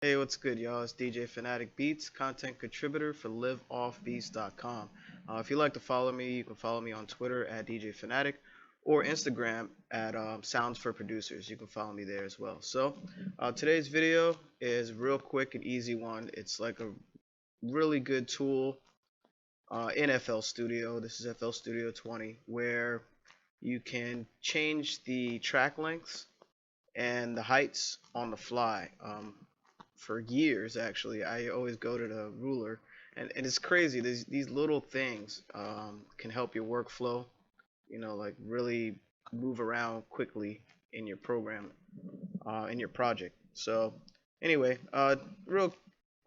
Hey, what's good, y'all? It's DJ Fanatic Beats, content contributor for Liveoffbeats.com. If you'd like to follow me, you can follow me on Twitter at DJ Fanatic or Instagram at Sounds for Producers. You can follow me there as well. So, today's video is real quick and easy one. It's like a really good tool in FL Studio. This is FL Studio 20, where you can change the track lengths and the heights on the fly. For years, actually, I always go to the ruler, and it's crazy. These little things can help your workflow, like really move around quickly in your program, in your project. So anyway, real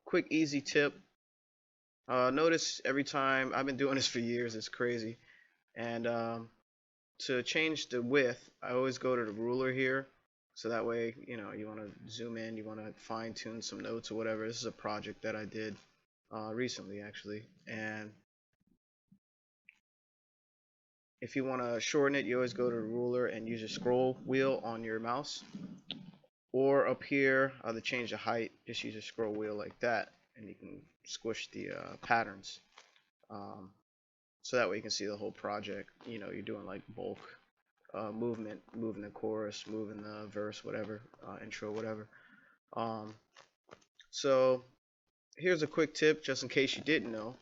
quick, easy tip. Notice every time, I've been doing this for years, it's crazy. And to change the width, I always go to the ruler here. So that way, you want to zoom in, you want to fine tune some notes or whatever. This is a project that I did recently, actually. And if you want to shorten it, you always go to the ruler and use your scroll wheel on your mouse. Or up here, to change the height, just use your scroll wheel like that, and you can squish the patterns. So that way you can see the whole project. You're doing like bulk movement, moving the chorus, moving the verse, whatever, intro, whatever. So here's a quick tip, just in case you didn't know,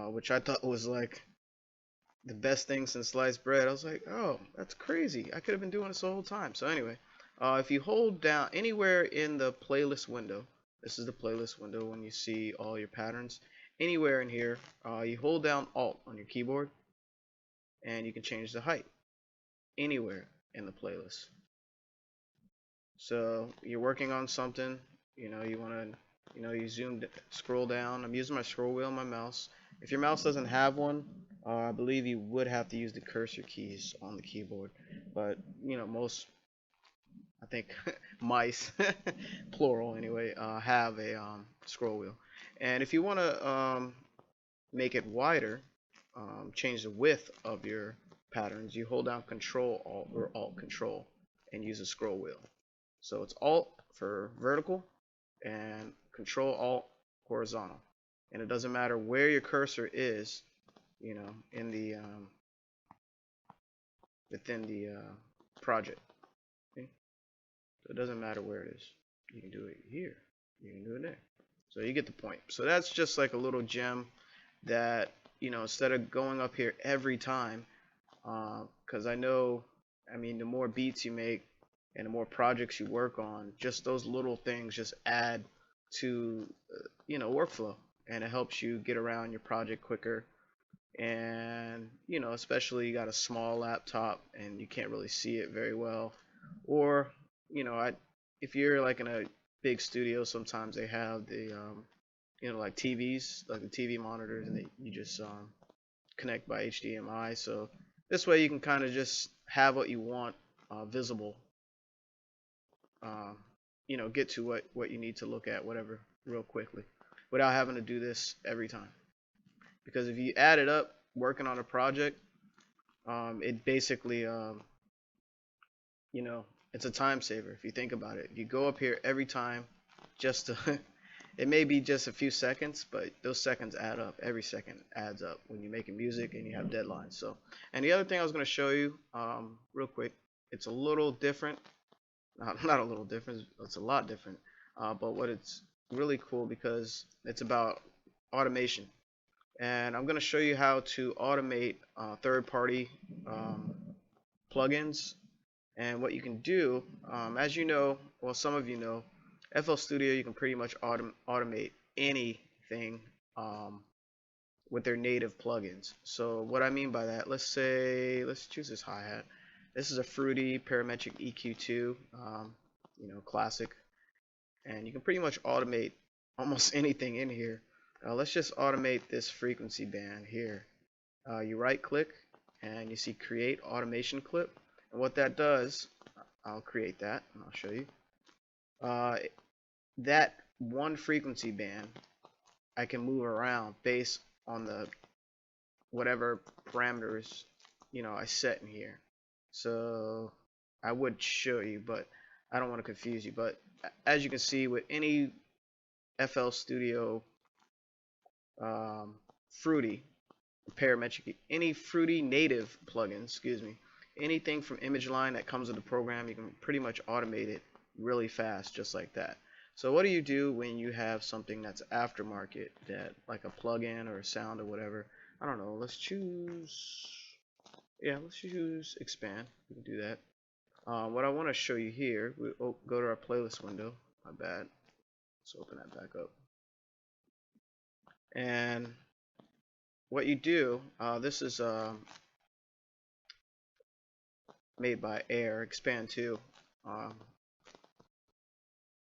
which I thought was like the best thing since sliced bread. I was like, oh, that's crazy. I could have been doing this the whole time. So anyway, if you hold down anywhere in the playlist window, this is the playlist window when you see all your patterns. Anywhere in here, you hold down Alt on your keyboard, and you can change the height anywhere in the playlist. So you're working on something, you want to, you scroll down. I'm using my scroll wheel on my mouse. If your mouse doesn't have one, I believe you would have to use the cursor keys on the keyboard. But, most, I think, mice, plural anyway, have a scroll wheel. And if you want to make it wider, change the width of your patterns, you hold down Control Alt or Alt Control and use a scroll wheel. So it's Alt for vertical and Control Alt horizontal. And it doesn't matter where your cursor is, in the within the project. Okay? So it doesn't matter where it is. You can do it here. You can do it there. So you get the point. So that's just like a little gem that, instead of going up here every time, because I know, the more beats you make and the more projects you work on, just those little things just add to, workflow, and it helps you get around your project quicker. And, especially you got a small laptop and you can't really see it very well, or, if you're like in a big studio, sometimes they have the, like TVs, like the TV monitors, and you just connect by HDMI. So this way you can kind of just have what you want visible. Get to what you need to look at, whatever, real quickly, without having to do this every time. Because if you add it up, working on a project, it basically, it's a time saver if you think about it. If you go up here every time, just to, it may be just a few seconds, but those seconds add up. Every second adds up when you're making music and you have deadlines. So, and the other thing I was going to show you, real quick, it's a little different. Not a little different. It's a lot different. But what it's really cool because it's about automation. And I'm going to show you how to automate third-party plugins. And what you can do, as you know, well, some of you know, FL Studio, you can pretty much automate anything with their native plugins. So what I mean by that, let's choose this hi-hat. This is a Fruity Parametric EQ2, classic. And you can pretty much automate almost anything in here. Let's just automate this frequency band here. You right click and you see create automation clip. And what that does, I'll create that and I'll show you. That one frequency band I can move around based on the whatever parameters I set in here. So I would show you, but I don't want to confuse you. But as you can see with any FL Studio Fruity parametric, any Fruity native plugin, excuse me, anything from ImageLine that comes with the program, you can pretty much automate it really fast, just like that. So what do you do when you have something that's aftermarket, that like a plugin or a sound or whatever? I don't know. Let's choose. Yeah, let's choose expand. We can do that. What I want to show you here, we go to our playlist window. My bad. Let's open that back up. And what you do, this is made by Air, Expand 2.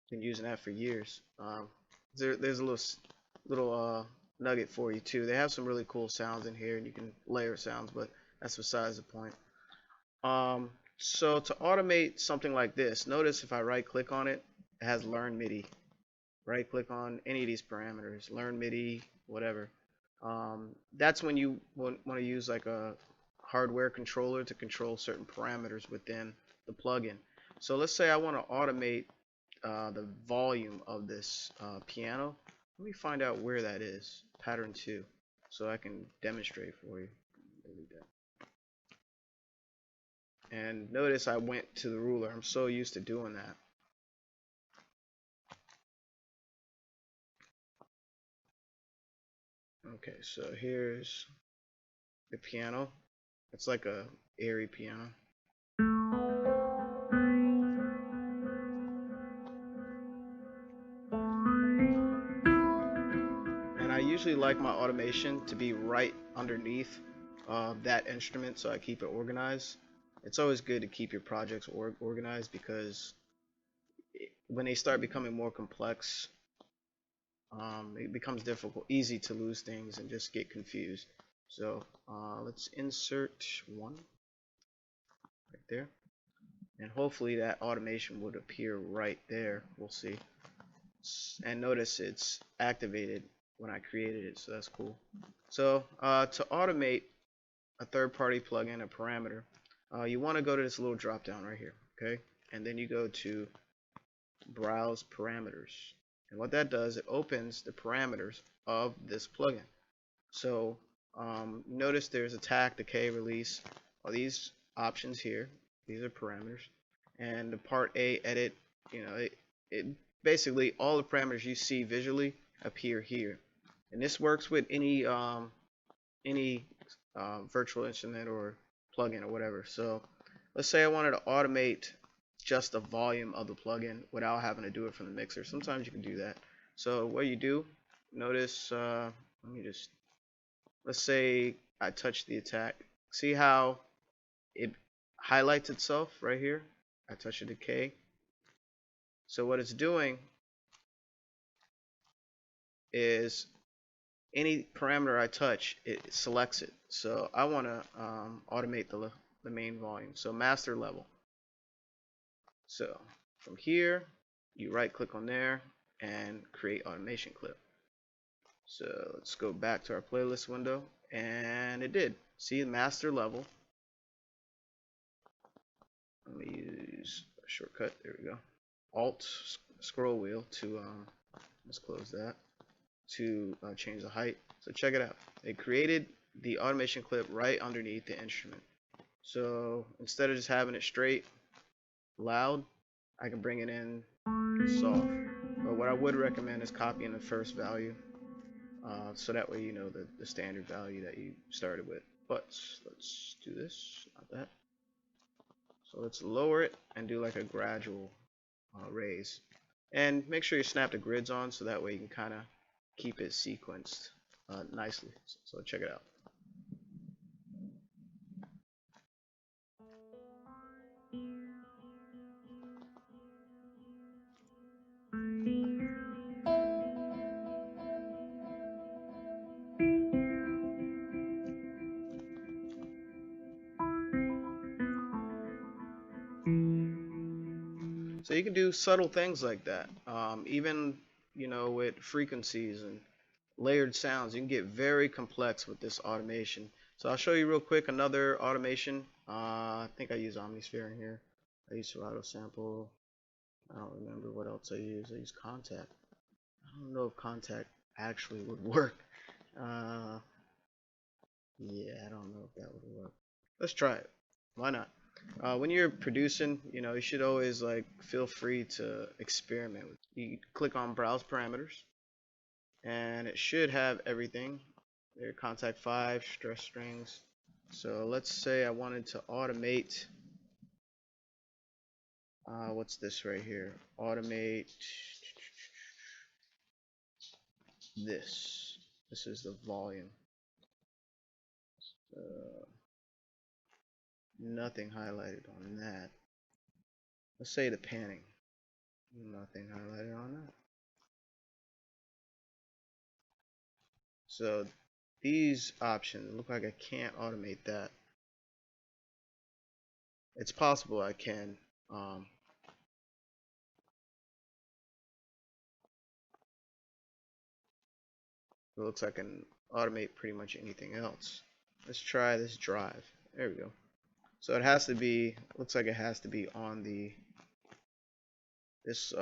Been using that for years. There's a little nugget for you too. They have some really cool sounds in here, and you can layer sounds, but that's besides the point. So to automate something like this, notice if I right click on it, it has Learn MIDI. Right click on any of these parameters, Learn MIDI, whatever. That's when you want to use like a hardware controller to control certain parameters within the plugin. So let's say I want to automate the volume of this piano. Let me find out where that is, pattern 2, so I can demonstrate for you. And notice I went to the ruler. I'm so used to doing that. Okay, so here's the piano. It's like a airy piano. And I usually like my automation to be right underneath that instrument, so I keep it organized. It's always good to keep your projects organized, because when they start becoming more complex, it becomes easy to lose things and just get confused. So let's insert one right there, and hopefully that automation would appear right there. We'll see. And notice it's activated when I created it, so that's cool. So to automate a third-party plugin, a parameter, you want to go to this little drop down right here, okay? And then you go to Browse Parameters. And what that does, it opens the parameters of this plugin. So notice there's attack, decay, release, all these options here. These are parameters. And the part A, edit, you know, it basically all the parameters you see visually appear here. And this works with any virtual instrument or plugin or whatever. So let's say I wanted to automate just the volume of the plugin without having to do it from the mixer. Sometimes you can do that. So what you do, notice, let's say I touch the attack. See how it highlights itself right here? I touch the decay. So what it's doing is any parameter I touch, it selects it. So I want to automate the main volume. So master level. So from here, you right click on there and create automation clip. So let's go back to our playlist window, and it did. See, master level. Let me use a shortcut. There we go. Alt scroll wheel to let's close that, to change the height. So check it out. It created the automation clip right underneath the instrument. So instead of just having it straight loud, I can bring it in soft. But what I would recommend is copying the first value, so that way you know the standard value that you started with. But let's do this, not that. So let's lower it and do like a gradual raise. And make sure you snap the grids on, so that way you can kind of keep it sequenced nicely. So check it out. So you can do subtle things like that. Even, you know, with frequencies and layered sounds, you can get very complex with this automation. So I'll show you real quick another automation. I think I use Omnisphere in here. I use Serato sample. I don't remember what else I use. I use contact. I don't know if contact actually would work. Yeah, I don't know if that would work. Let's try it. Why not? When you're producing, you should always like feel free to experiment. You click on Browse Parameters, and it should have everything. There, contact 5, stress strings. So let's say I wanted to automate. What's this right here? Automate this. This is the volume. Nothing highlighted on that. Let's say the panning. Nothing highlighted on that. So these options look like I can't automate that. It's possible I can. It looks like I can automate pretty much anything else. Let's try this drive. There we go. So it has to be, looks like it has to be on this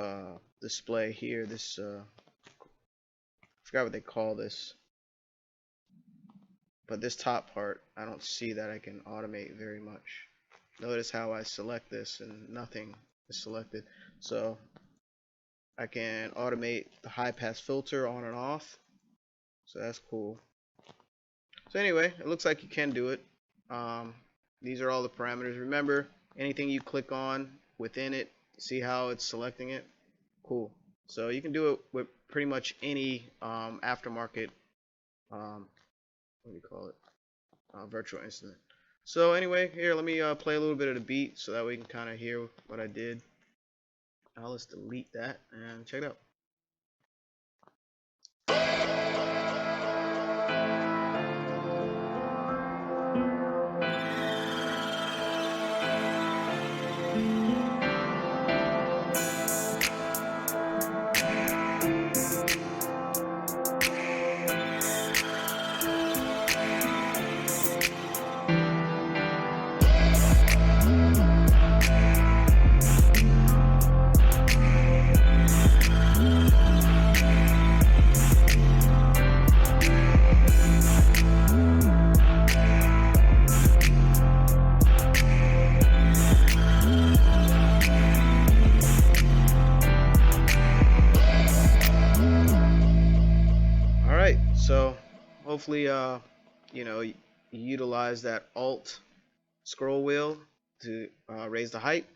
display here. This I forgot what they call this, but this top part, I don't see that I can automate very much. Notice how I select this and nothing is selected. So I can automate the high pass filter on and off. So that's cool. So anyway, it looks like you can do it. These are all the parameters. Remember, anything you click on within it, see how it's selecting it? Cool. So you can do it with pretty much any aftermarket, what do you call it? Virtual instrument. So anyway, here, let me play a little bit of the beat so that we can kind of hear what I did. Now let's delete that and check it out. Alright, so hopefully you utilize that Alt scroll wheel to raise the height,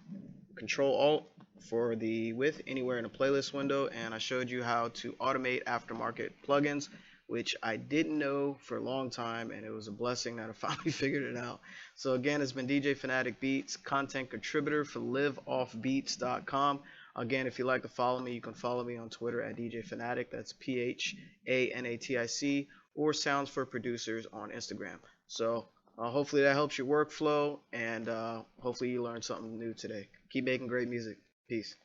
Control Alt for the width anywhere in a playlist window, and I showed you how to automate aftermarket plugins, which I didn't know for a long time, and it was a blessing that I finally figured it out. So again, it's been DJ Fanatic Beats, content contributor for Liveoffbeats.com. Again, if you'd like to follow me, you can follow me on Twitter at DJ Fanatic. That's PHANATIC, or Sounds for Producers on Instagram. So hopefully that helps your workflow, and hopefully you learned something new today. Keep making great music. Peace.